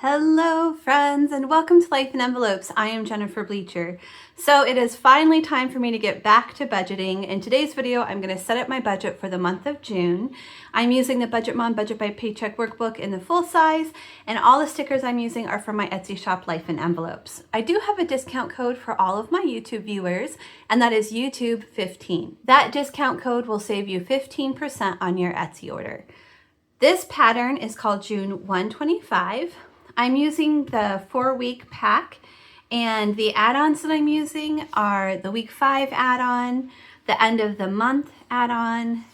Hello friends and welcome to Life in Envelopes. I am Jennifer Bleecher. So it is finally time for me to get back to budgeting. In today's video, I'm going to set up my budget for the month of June. I'm using the Budget Mom Budget by Paycheck workbook in the full size, and all the stickers I'm using are from my Etsy shop, Life in Envelopes. I do have a discount code for all of my YouTube viewers, and that is YouTube15. That discount code will save you 15% on your Etsy order. This pattern is called June 125. I'm using the 4-week pack, and the add-ons that I'm using are the week 5 add-on, the end of the month add-on,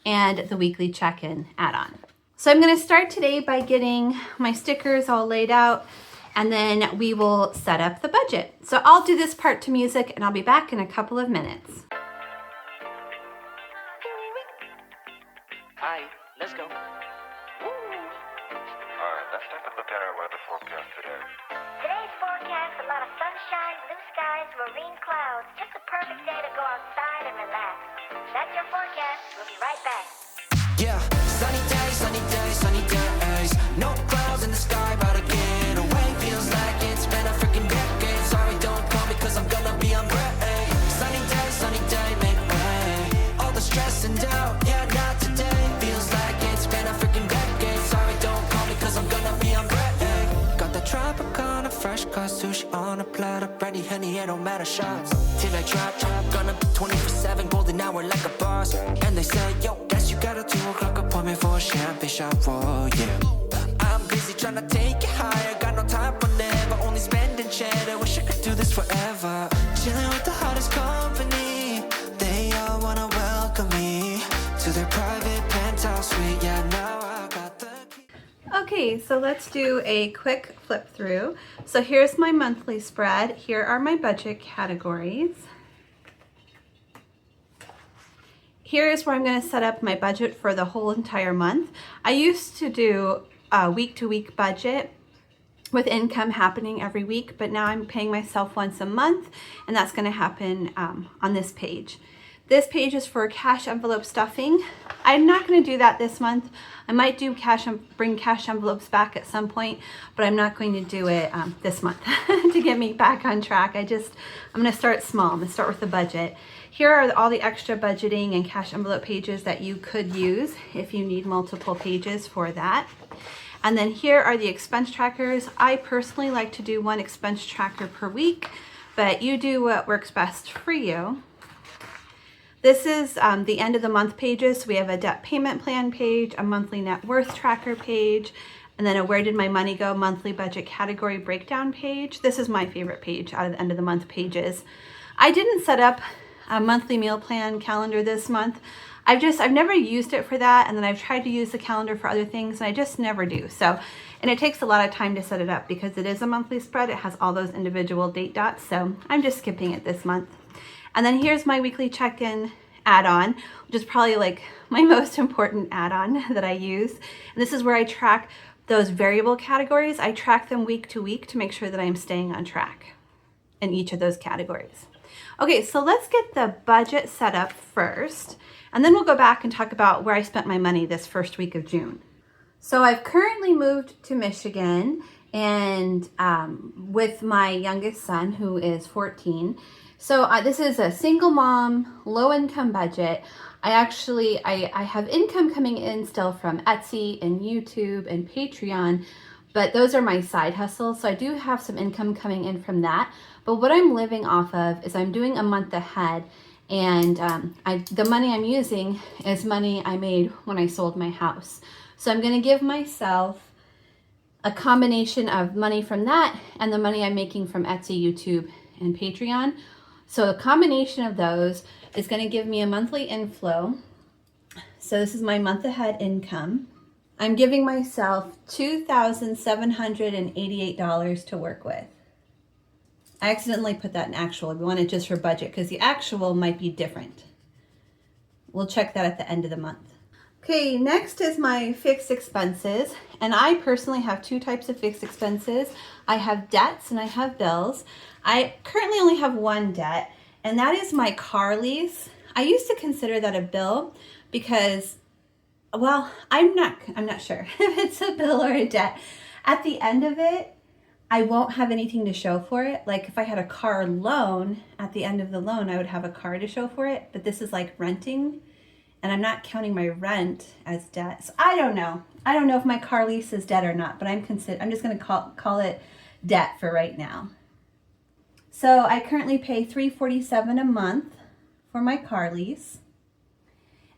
and the weekly check-in add-on. So I'm going to start today by getting my stickers all laid out, and then we will set up the budget. So I'll do this part to music, and I'll be back in a couple of minutes. Hi, let's go. Let's take a look at our weather forecast today. Today's forecast, a lot of sunshine, blue skies, marine clouds. Just a perfect day to go outside and relax. That's your forecast. We'll be right back. Yeah, sunny days, sunny days, sunny days. No clouds in the sky, about to get away. Feels like it's been a freaking decade. Sorry, don't call me, cause I'm gonna be on break. Sunny day, make way. All the stress and doubt, yeah, not today. Feels like it's been a freaking decade. Sorry, don't call me, cause I'm gonna be on break. Got the Tropicana, fresh cut sushi on a platter. Brandy, honey, it don't matter, shots. Till I drop, gonna be 24/7, golden hour like a boss. And they say, yo, guess you got a 2 o'clock appointment for a champagne shot, whoa, yeah. I'm busy trying to take it higher, got no time for never, only spending cheddar. Wish I could do this forever. Chilling with the hottest company, they all wanna welcome me to their private penthouse suite. Yeah, now I got the key. Okay, so let's do a quick flip through. So here's my monthly spread. Here are my budget categories. Here is where I'm going to set up my budget for the whole entire month. I used to do a week-to-week budget with income happening every week, but now I'm paying myself once a month, and that's going to happen on this page. This page is for cash envelope stuffing. I'm not going to do that this month. I might do bring cash envelopes back at some point, but I'm not going to do it this month to get me back on track. I'm going to start small. I'm going to start with the budget. Here are all the extra budgeting and cash envelope pages that you could use if you need multiple pages for that. And then here are the expense trackers. I personally like to do 1 expense tracker per week, but you do what works best for you. This is the end of the month pages. So we have a debt payment plan page, a monthly net worth tracker page, and then a where did my money go monthly budget category breakdown page. This is my favorite page out of the end of the month pages. I didn't set up a monthly meal plan calendar this month. I've never used it for that, and then I've tried to use the calendar for other things, and I just never do. So, and it takes a lot of time to set it up because it is a monthly spread. It has all those individual date dots, so I'm just skipping it this month. And then here's my weekly check-in add-on, which is probably like my most important add-on that I use. And this is where I track those variable categories. I track them week to week to make sure that I'm staying on track in each of those categories. Okay, so let's get the budget set up first, and then we'll go back and talk about where I spent my money this first week of June. So I've currently moved to Michigan, and with my youngest son, who is 14. So this is a single mom, low income budget. I have income coming in still from Etsy and YouTube and Patreon, but those are my side hustles. So I do have some income coming in from that. But what I'm living off of is I'm doing a month ahead, and the money I'm using is money I made when I sold my house. So I'm going to give myself a combination of money from that and the money I'm making from Etsy, YouTube, and Patreon. So a combination of those is going to give me a monthly inflow. So this is my month ahead income. I'm giving myself $2,788 to work with. I accidentally put that in actual. We want it just for budget because the actual might be different. We'll check that at the end of the month. Okay, next is my fixed expenses. And I personally have 2 types of fixed expenses. I have debts and I have bills. I currently only have 1 debt, and that is my car lease. I used to consider that a bill because, well, I'm not sure if it's a bill or a debt. At the end of it, I won't have anything to show for it. Like if I had a car loan, at the end of the loan, I would have a car to show for it. But this is like renting, and I'm not counting my rent as debt. So I don't know. I don't know if my car lease is debt or not, but I'm just going to call it debt for right now. So I currently pay $347 a month for my car lease.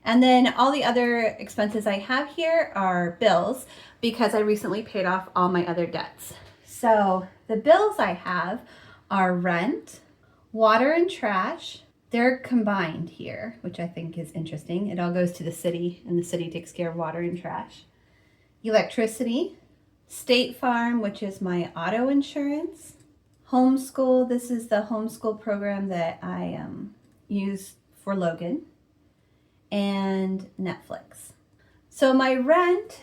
And then all the other expenses I have here are bills because I recently paid off all my other debts. So the bills I have are rent, water and trash. They're combined here, which I think is interesting. It all goes to the city, and the city takes care of water and trash. Electricity, State Farm, which is my auto insurance. Homeschool, this is the homeschool program that I use for Logan. And Netflix. So my rent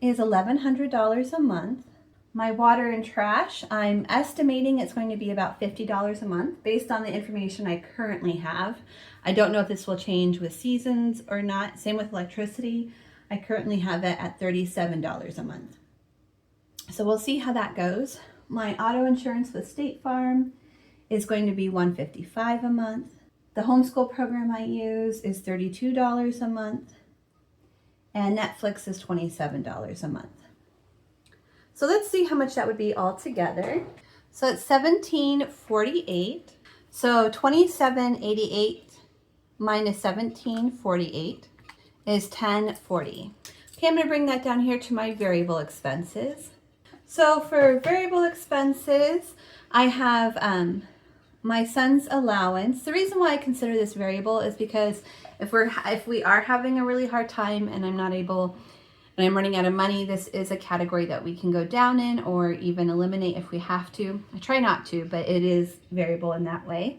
is $1,100 a month. My water and trash, I'm estimating it's going to be about $50 a month based on the information I currently have. I don't know if this will change with seasons or not. Same with electricity. I currently have it at $37 a month. So we'll see how that goes. My auto insurance with State Farm is going to be $155 a month. The homeschool program I use is $32 a month, and Netflix is $27 a month. So let's see how much that would be all together. So it's $17.48. So $27.88 minus $17.48 is $10.40. Okay, I'm going to bring that down here to my variable expenses. So for variable expenses, I have my son's allowance. The reason why I consider this variable is because if we are having a really hard time and I'm not able, and I'm running out of money, this is a category that we can go down in or even eliminate if we have to. I try not to, but it is variable in that way.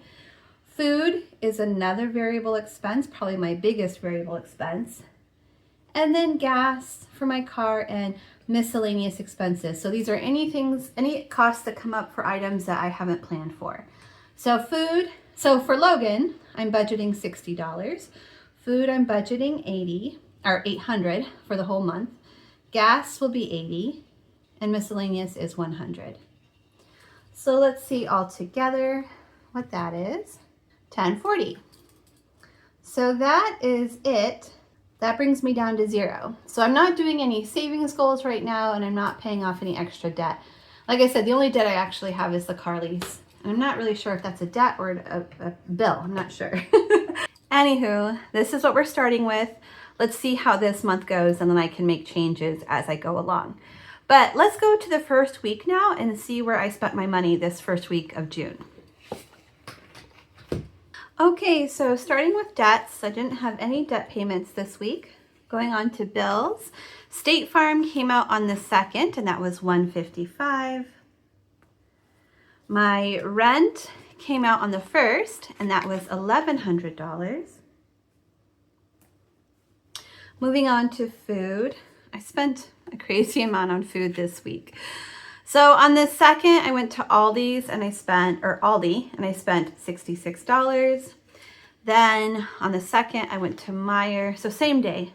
Food is another variable expense, probably my biggest variable expense. And then gas for my car and miscellaneous expenses. So these are any costs that come up for items that I haven't planned for. So food, so for Logan, I'm budgeting $60. Food, I'm budgeting $800 for the whole month. Gas will be $80, and miscellaneous is $100. So let's see all together what that is. $10.40. So that is it. That brings me down to zero. So I'm not doing any savings goals right now, and I'm not paying off any extra debt. Like I said, the only debt I actually have is the car lease. I'm not really sure if that's a debt or a bill. I'm not sure. Anywho, this is what we're starting with. Let's see how this month goes, and then I can make changes as I go along. But let's go to the first week now and see where I spent my money this first week of June. Okay, so starting with debts, I didn't have any debt payments this week. Going on to bills. State Farm came out on the 2nd, and that was $155. My rent came out on the 1st, and that was $1,100. Moving on to food. I spent a crazy amount on food this week. So on the 2nd, I went to Aldi and I spent $66. Then on the 2nd, I went to Meijer, so same day,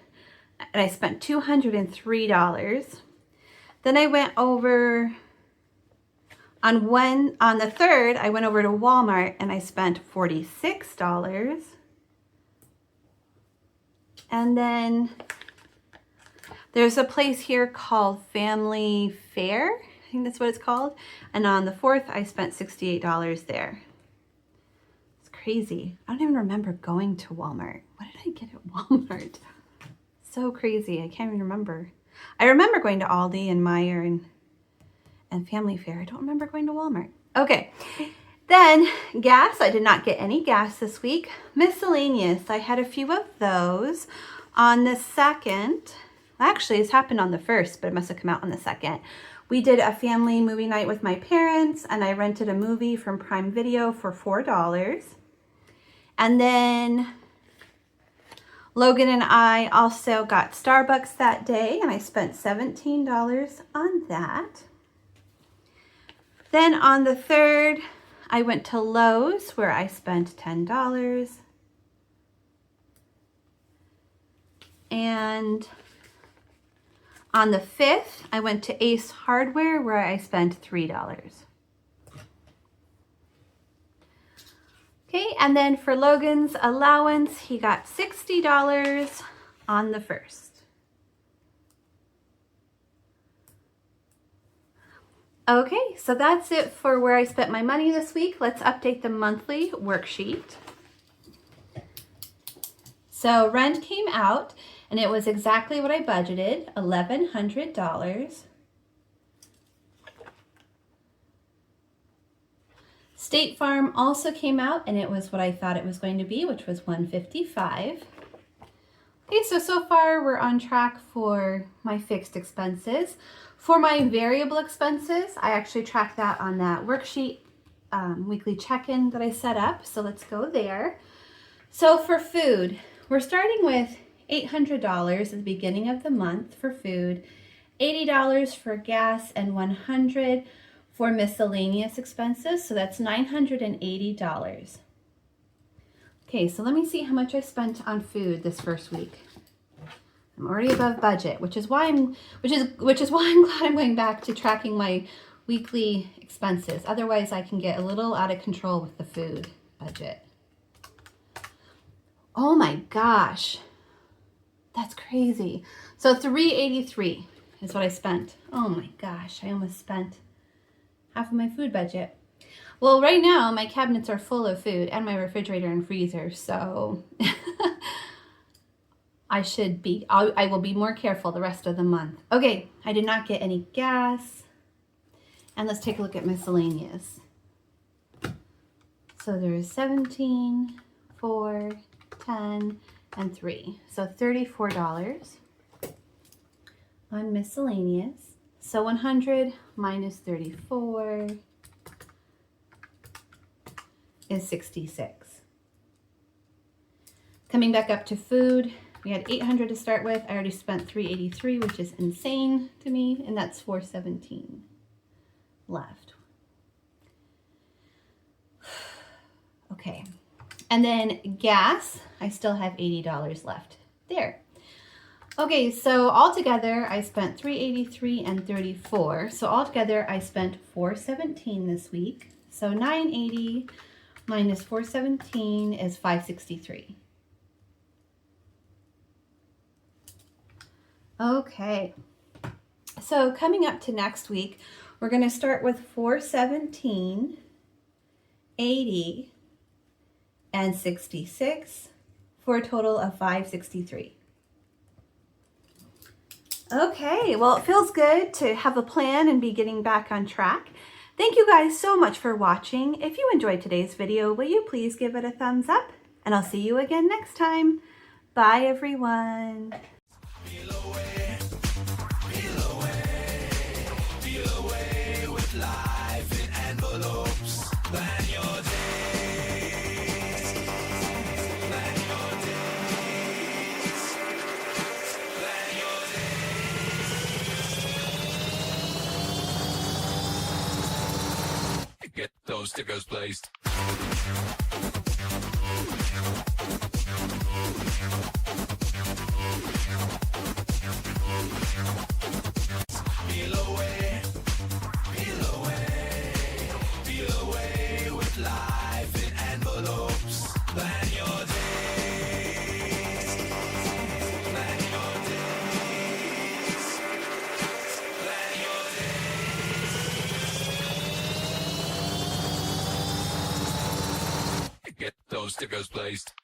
and I spent $203. Then I went over on the 3rd, I went over to Walmart and I spent $46. And then there's a place here called Family Fair. I think that's what it's called. And on the 4th, I spent $68 there. It's crazy. I don't even remember going to Walmart. What did I get at Walmart? So crazy. I can't even remember. I remember going to Aldi and Meijer and Family Fair. I don't remember going to Walmart. Okay. Then gas. I did not get any gas this week. Miscellaneous. I had a few of those. On the 2nd, actually it's happened on the 1st, but it must have come out on the 2nd. We did a family movie night with my parents, and I rented a movie from Prime Video for $4. And then Logan and I also got Starbucks that day, and I spent $17 on that. Then on the 3rd, I went to Lowe's where I spent $10. And On the 5th, I went to Ace Hardware where I spent $3. Okay, and then for Logan's allowance, he got $60 on the 1st. Okay, so that's it for where I spent my money this week. Let's update the monthly worksheet. So rent came out and it was exactly what I budgeted, $1,100. State Farm also came out and it was what I thought it was going to be, which was $155. Okay, so far we're on track for my fixed expenses. For my variable expenses, I actually track that on that worksheet weekly check-in that I set up. So let's go there. So for food, we're starting with $800 at the beginning of the month for food, $80 for gas, and $100 for miscellaneous expenses. So that's $980. Okay, so let me see how much I spent on food this first week. I'm already above budget, which is why I'm glad I'm going back to tracking my weekly expenses. Otherwise, I can get a little out of control with the food budget. Oh my gosh, that's crazy. So $383 is what I spent. Oh my gosh, I almost spent half of my food budget. Well, right now my cabinets are full of food and my refrigerator and freezer, so I will be more careful the rest of the month. Okay, I did not get any gas. And let's take a look at miscellaneous. So there is 17, 4, 10, and 3. So $34 on miscellaneous. So 100 minus 34 is 66. Coming back up to food, we had $800 to start with. I already spent $383, which is insane to me, and that's $417 left. Okay, and then gas, I still have $80 left there. Okay, so altogether I spent $383 and $34. So altogether I spent $417 this week. So $980 minus $417 is $563. Okay, so coming up to next week, we're going to start with $417, $80, and $66 for a total of $563. Okay, well, it feels good to have a plan and be getting back on track. Thank you guys so much for watching. If you enjoyed today's video, will you please give it a thumbs up? And I'll see you again next time. Bye, everyone. Get those stickers placed. Peel away with life in envelopes. Plan your days. Plan your days. Plan your days. Get those stickers placed.